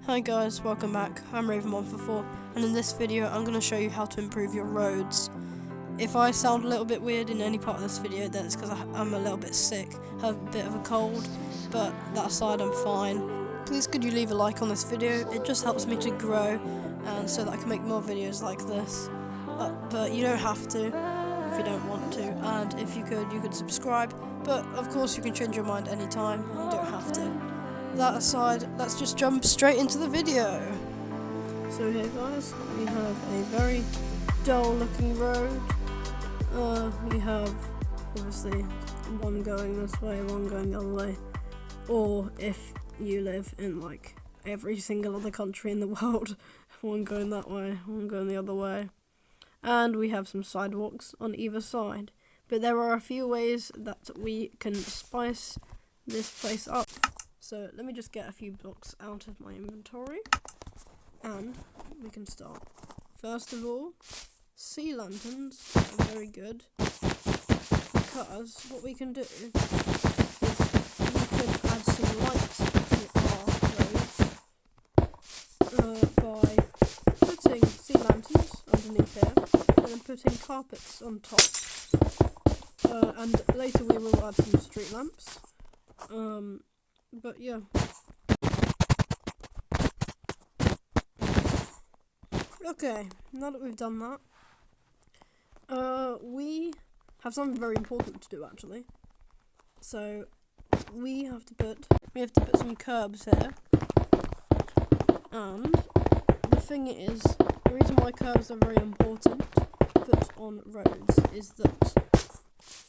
Hi guys, welcome back. I'm Raven144 and in this video I'm going to show you how to improve your roads. If I sound a little bit weird in any part of this video, then it's because I'm a little bit sick, have a bit of a cold, but that aside I'm fine. Please could you leave a like on this video, it just helps me to grow and so that I can make more videos like this. But you don't have to if you don't want to, and if you could subscribe, but of course you can change your mind anytime and you don't have to. That aside, let's just jump straight into the video. So here guys, we have a very dull looking road. We have obviously one going this way, one going the other way, or if you live in like every single other country in the world, one going that way, one going the other way. And we have some sidewalks on either side, but there are a few ways that we can spice this place up. So let me just get a few blocks out of my inventory and we can start. First of all, sea lanterns are very good because what we can do is we can add some light to our roads by putting sea lanterns underneath here and then putting carpets on top. And later we will add some street lamps. But yeah. Okay, now that we've done that, we have something very important to do actually. So we have to put some curbs here. And the thing is, the reason why curbs are very important to put on roads is that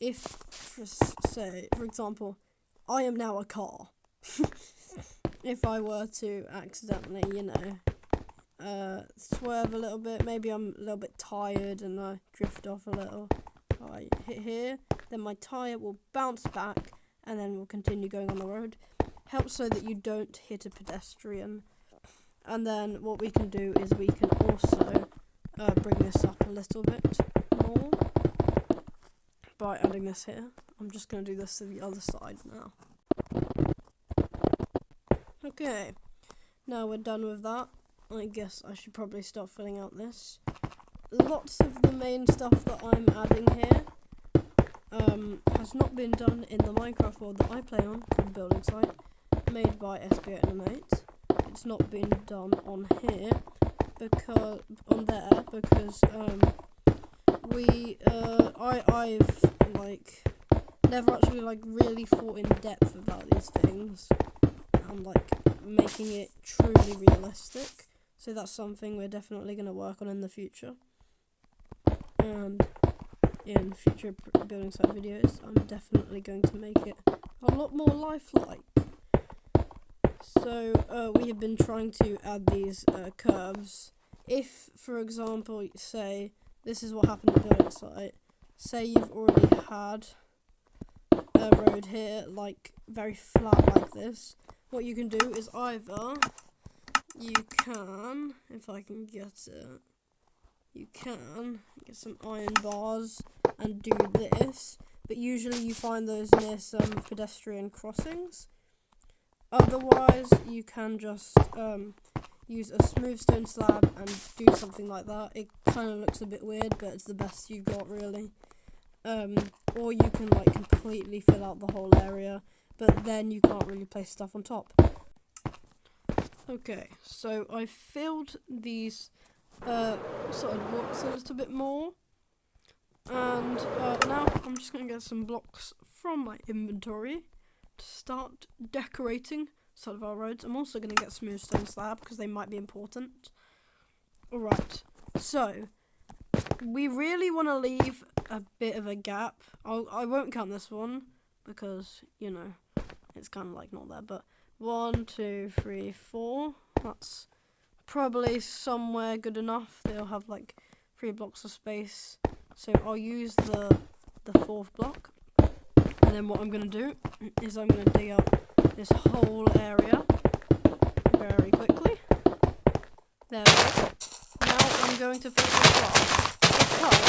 if, for example, I am now a car. If I were to accidentally, swerve a little bit, maybe I'm a little bit tired and I drift off a little, I hit here, then my tyre will bounce back and then we'll continue going on the road. Helps so that you don't hit a pedestrian. And then what we can do is we can also bring this up a little bit more by adding this here. I'm just going to do this to the other side now. Okay, now we're done with that. I guess I should probably start filling out this. Lots of the main stuff that I'm adding here has not been done in the Minecraft world that I play on, called Building Site, made by SBA Animate. It's not been done on here, because I've never actually really thought in depth about these things and making it truly realistic. So that's something we're definitely going to work on in the future. And in future building site videos, I'm definitely going to make it a lot more lifelike. So we have been trying to add these curves. If, for example, say this is what happened at building site. Say you've already had a road here, very flat like this. What you can do is either you can, if I can get it, you can get some iron bars and do this, but usually you find those near some pedestrian crossings. Otherwise, you can just use a smooth stone slab and do something like that. It kind of looks a bit weird, but it's the best you've got really. Or you can completely fill out the whole area, but then you can't really place stuff on top. Okay, so I filled these sidewalks a little bit more, and now I'm just going to get some blocks from my inventory to start decorating side of our roads. I'm also going to get smooth stone slab because they might be important. Alright, so we really want to leave a bit of a gap. I won't count this one because, it's kind of not there, but 1, 2, 3, 4. That's probably somewhere good enough. They'll have 3 blocks of space. So I'll use the 4th block. And then what I'm going to do is I'm going to dig up this whole area very quickly. There we go. Now I'm going to fill this glass because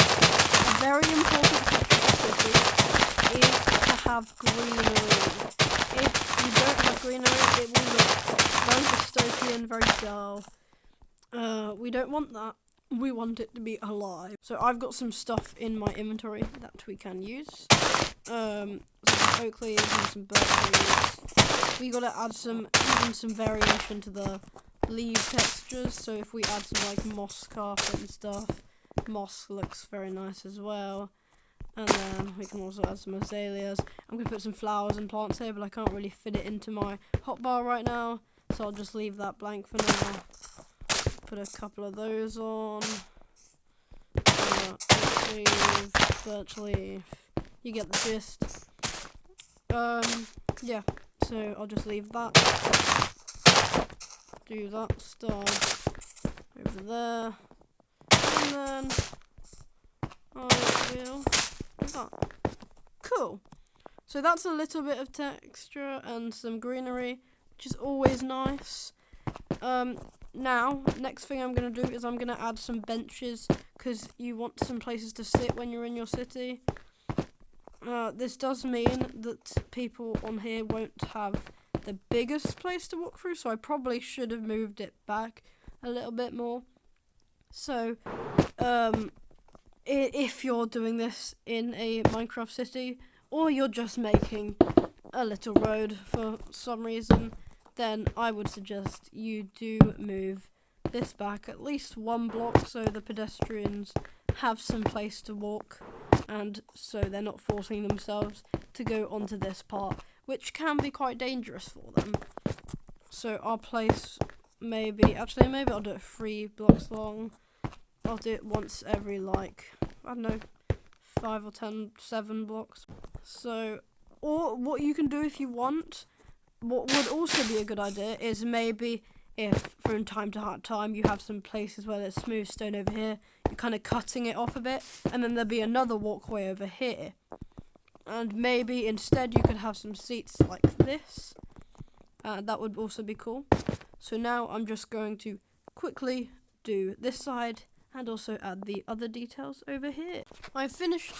a very important feature of the city is to have greenery. if you don't have greenery, it will look very dystopian, very dull. We don't want that. We want it to be alive. So I've got some stuff in my inventory that we can use. Some oak leaves and some birch leaves. We gotta add even some variation to the leaf textures. So if we add some like moss carpet and stuff, moss looks very nice as well. And then we can also add some azaleas. I'm gonna put some flowers and plants here, but I can't really fit it into my hotbar right now, so I'll just leave that blank for now. Put a couple of those on. Oak leaf, birch leaf. You get the gist. Yeah. So I'll just leave that. Do that stuff over there, and then I will do that. Cool. So that's a little bit of texture and some greenery, which is always nice. Now, next thing I'm going to do is I'm going to add some benches, because you want some places to sit when you're in your city. This does mean that people on here won't have the biggest place to walk through, so I probably should have moved it back a little bit more. So, if you're doing this in a Minecraft city, or you're just making a little road for some reason, then I would suggest you do move this back at least 1 block so the pedestrians have some place to walk, and so they're not forcing themselves to go onto this part, which can be quite dangerous for them. So I'll place maybe I'll do it 3 blocks long. I'll do it once every, like, I don't know, 5 or 10, 7 blocks. So, or what you can do if you want, what would also be a good idea is maybe if from time to time you have some places where there's smooth stone over here, you're kind of cutting it off a bit, and then there'll be another walkway over here. And maybe instead you could have some seats like this. That would also be cool. So now I'm just going to quickly do this side and also add the other details over here. I've finished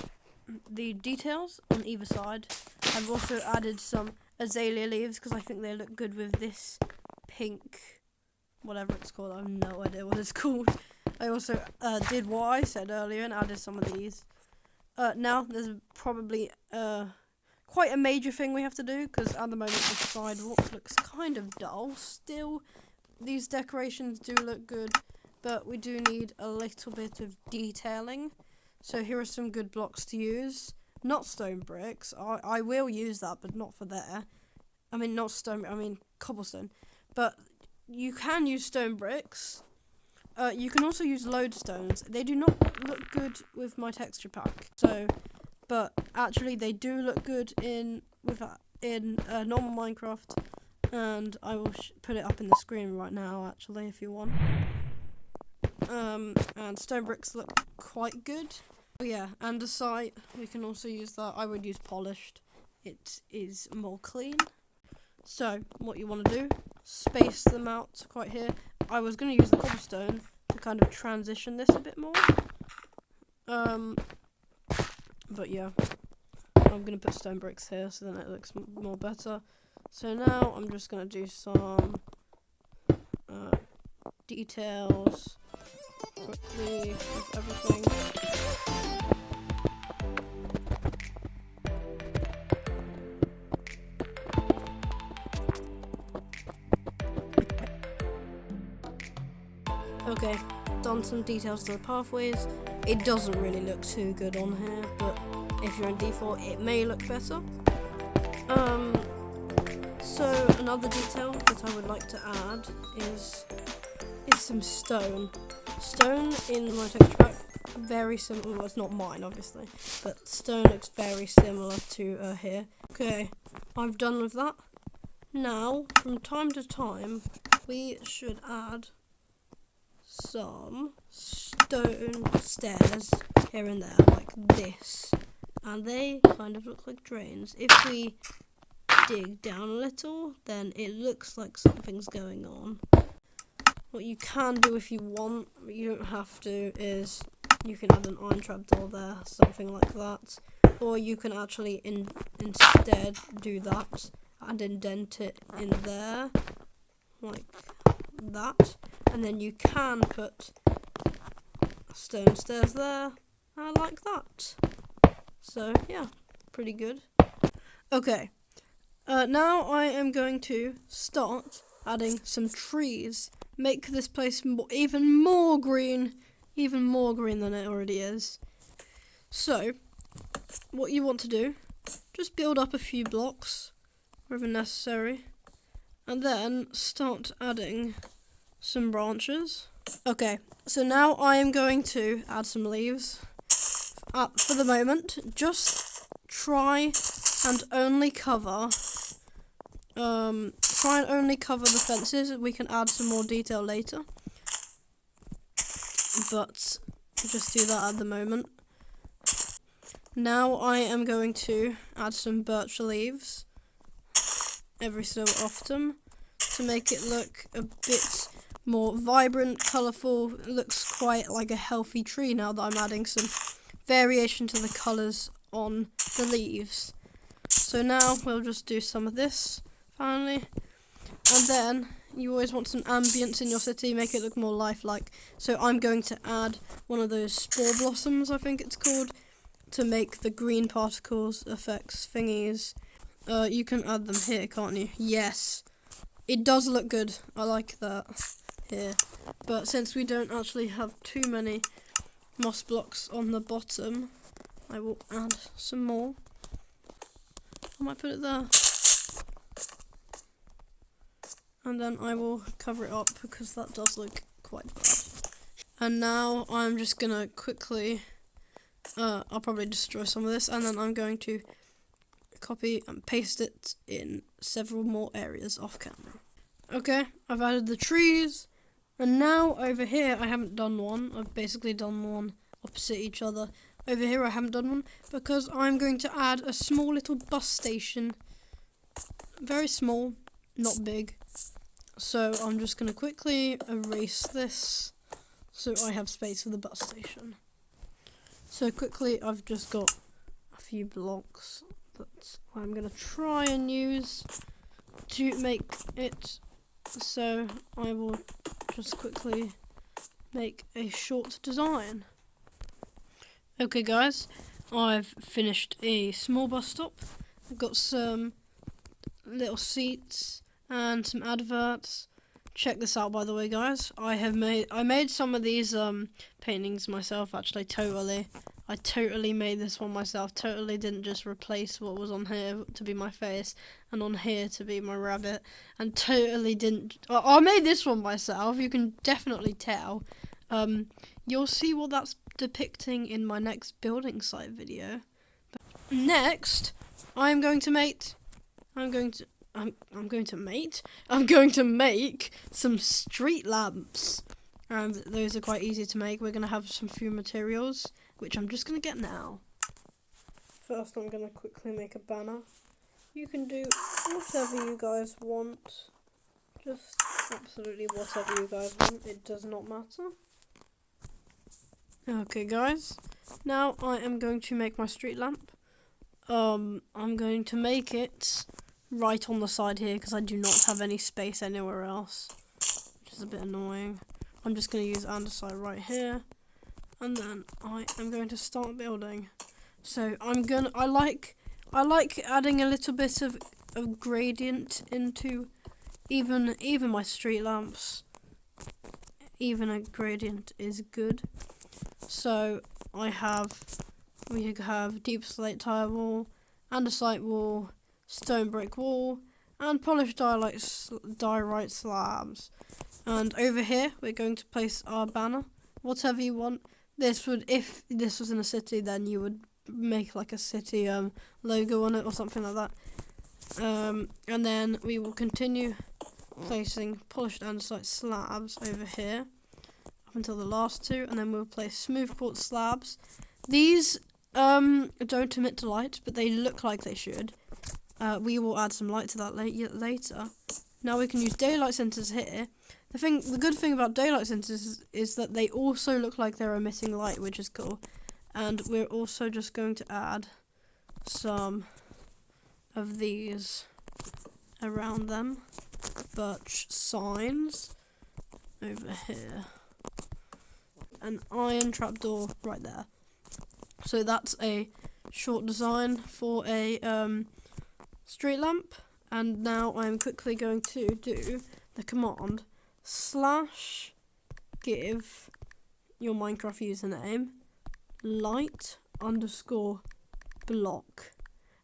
the details on either side. I've also added some azalea leaves because I think they look good with this pink, whatever it's called. I have no idea what it's called. I also did what I said earlier and added some of these. Now there's probably quite a major thing we have to do, because at the moment the sidewalk looks kind of dull. Still, these decorations do look good, but we do need a little bit of detailing. So here are some good blocks to use. Not stone bricks. I will use that, but not for there. I mean, not stone, I mean cobblestone. But you can use stone bricks. You can also use lodestones. They do not look good with my texture pack. So, but actually they do look good in normal Minecraft. And I will put it up in the screen right now, actually, if you want. And stone bricks look quite good. Oh yeah, andesite, we can also use that. I would use polished. It is more clean. So, what you want to do, space them out quite here. I was going to use the cobblestone to kind of transition this a bit more. But yeah, I'm going to put stone bricks here so then it looks more better. So now I'm just going to do some details quickly with everything. Okay, done some details to the pathways. It doesn't really look too good on here, but if you're in default, it may look better. So another detail that I would like to add is some stone. Stone in my texture pack, very similar. Well, it's not mine, obviously, but stone looks very similar to here. Okay, I'm done with that. Now, from time to time, we should add some stone stairs here and there, like this, and they kind of look like drains. If we dig down a little, then it looks like something's going on. What you can do if you want, but you don't have to, is you can add an iron trapdoor there, something like that, or you can actually instead do that and indent it in there, like that. And then you can put stone stairs there, like that. So yeah, pretty good. Okay, now I am going to start adding some trees. Make this place even more green than it already is. So, what you want to do, just build up a few blocks wherever necessary, and then start adding some branches. Okay, so now I am going to add some leaves. For the moment, just try and only cover the fences. We can add some more detail later, but just do that at the moment. Now I am going to add some birch leaves every so often to make it look a bit more vibrant, colourful. It looks quite like a healthy tree now that I'm adding some variation to the colours on the leaves. So now we'll just do some of this finally, and then you always want some ambience in your city, make it look more lifelike. So I'm going to add one of those spore blossoms, I think it's called, to make the green particles effects thingies. You can add them here, can't you? Yes, it does look good. I like that here, but since we don't actually have too many moss blocks on the bottom, I will add some more. I might put it there, and then I will cover it up because that does look quite bad. And now I'm just gonna quickly I'll probably destroy some of this, and then I'm going to copy and paste it in several more areas off camera. Okay, I've added the trees, and now over here I haven't done one. I've basically done one opposite each other. Over here I haven't done one because I'm going to add a small little bus station. Very small, not big. So I'm just going to quickly erase this so I have space for the bus station. So quickly, I've just got a few blocks that I'm going to try and use to make it. So I will just quickly make a short design. Okay guys, I've finished a small bus stop. I've got some little seats and some adverts. Check this out, by the way, guys. I made some of these paintings myself, actually. I totally made this one myself. Totally didn't just replace what was on here to be my face and on here to be my rabbit, and totally didn't. I made this one myself. You can definitely tell. You'll see what that's depicting in my next building site video. Next, I'm going to make some street lamps, and those are quite easy to make. We're going to have some few materials, which I'm just going to get now. First, I'm going to quickly make a banner. You can do whatever you guys want, just absolutely whatever you guys want, it does not matter. Okay guys, now I am going to make my street lamp. I'm going to make it right on the side here because I do not have any space anywhere else, which is a bit annoying. I'm just going to use andesite right here, and then I am going to start building. So I like adding a little bit of gradient into even my street lamps. Even a gradient is good. So we have deep slate tile wall, andesite wall, stone brick wall, and polished diorite slabs. And over here we're going to place our banner, whatever you want. If this was in a city, then you would make like a city logo on it or something like that. And then we will continue placing polished andesite slabs over here up until the last two, and then we'll place smooth quartz slabs. These don't emit to light, but they look like they should. We will add some light to that later. Now we can use daylight sensors here. The good thing about daylight sensors is that they also look like they're emitting light, which is cool. And we're also just going to add some of these around them, birch signs over here, an iron trapdoor right there. So that's a short design for a street lamp. And now I'm quickly going to do the command /give your Minecraft username light_block,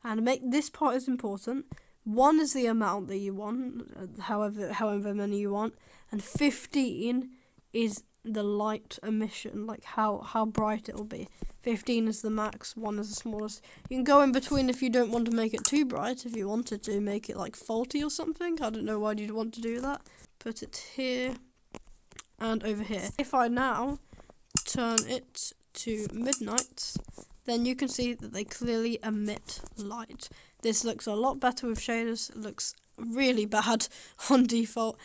and make this part is important. 1 is the amount that you want, however many you want, and 15 is the light emission, like how bright it will be. 15 is the max, 1 is the smallest. You can go in between if you don't want to make it too bright. If you wanted to make it like faulty or something, I don't know why you'd want to do that. Put it here and over here. If I now turn it to midnight, then you can see that they clearly emit light. This looks a lot better with shaders. It looks really bad on default.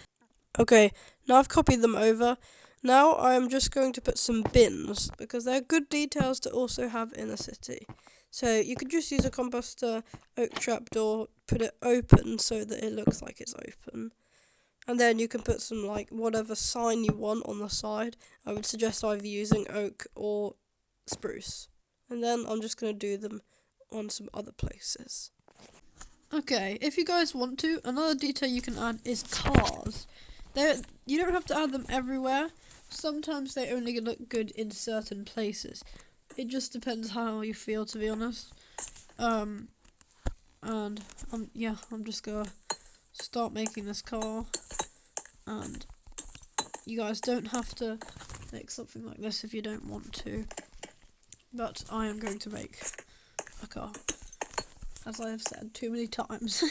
Okay, now I've copied them over. Now I'm just going to put some bins, because they're good details to also have in a city. So you could just use a composter, oak trapdoor, put it open so that it looks like it's open. And then you can put some like whatever sign you want on the side. I would suggest either using oak or spruce. And then I'm just going to do them on some other places. Okay, if you guys want to, another detail you can add is cars. You don't have to add them everywhere. Sometimes they only look good in certain places. It just depends how you feel, to be honest. I'm just gonna start making this car, and you guys don't have to make something like this if you don't want to. But I am going to make a car, as I have said too many times.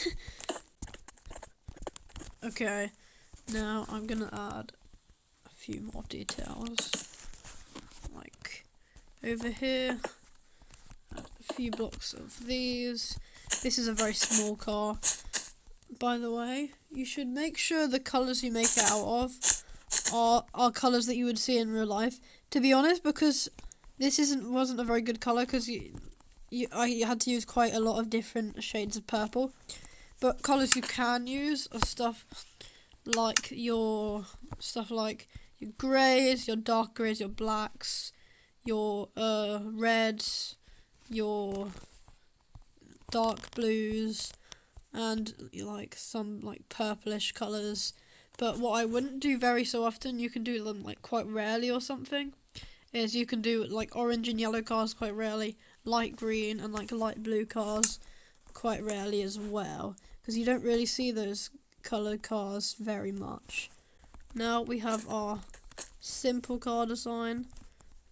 Okay, now I'm gonna add a few more details, like over here, add a few blocks of these. This is a very small car, by the way. You should make sure the colours you make it out of are colours that you would see in real life, to be honest, because this wasn't a very good colour, because I had to use quite a lot of different shades of purple. But colours you can use are stuff like your greys, your dark greys, your blacks, your reds, your dark blues, and like some like purplish colours. But what I wouldn't do very so often, you can do them like quite rarely or something, is you can do like orange and yellow cars quite rarely, light green and like light blue cars quite rarely as well, because you don't really see those coloured cars very much. Now we have our simple car design,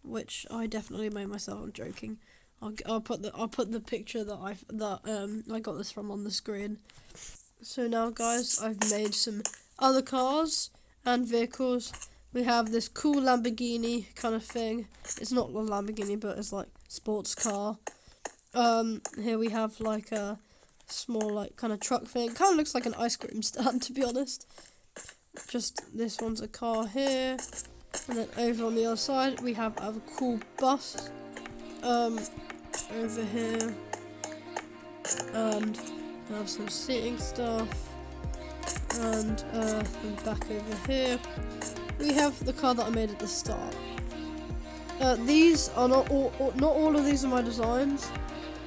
which I definitely made myself. I'm joking. I'll put the picture that I got this from on the screen. So now, guys, I've made some other cars and vehicles. We have this cool Lamborghini kind of thing. It's not a Lamborghini, but it's like sports car. Here we have like a small like kind of truck thing. Kind of looks like an ice cream stand, to be honest. Just this one's a car here, and then over on the other side we have a cool bus over here, and we have some seating stuff, and back over here we have the car that I made at the start. These are not all of these are my designs,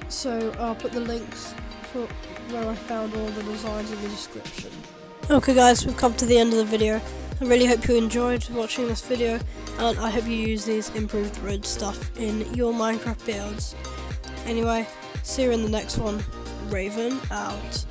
so I'll put the links for where I found all the designs in the description. Okay guys, we've come to the end of the video. I really hope you enjoyed watching this video, and I hope you use these improved road stuff in your Minecraft builds. Anyway, see you in the next one. Raven out.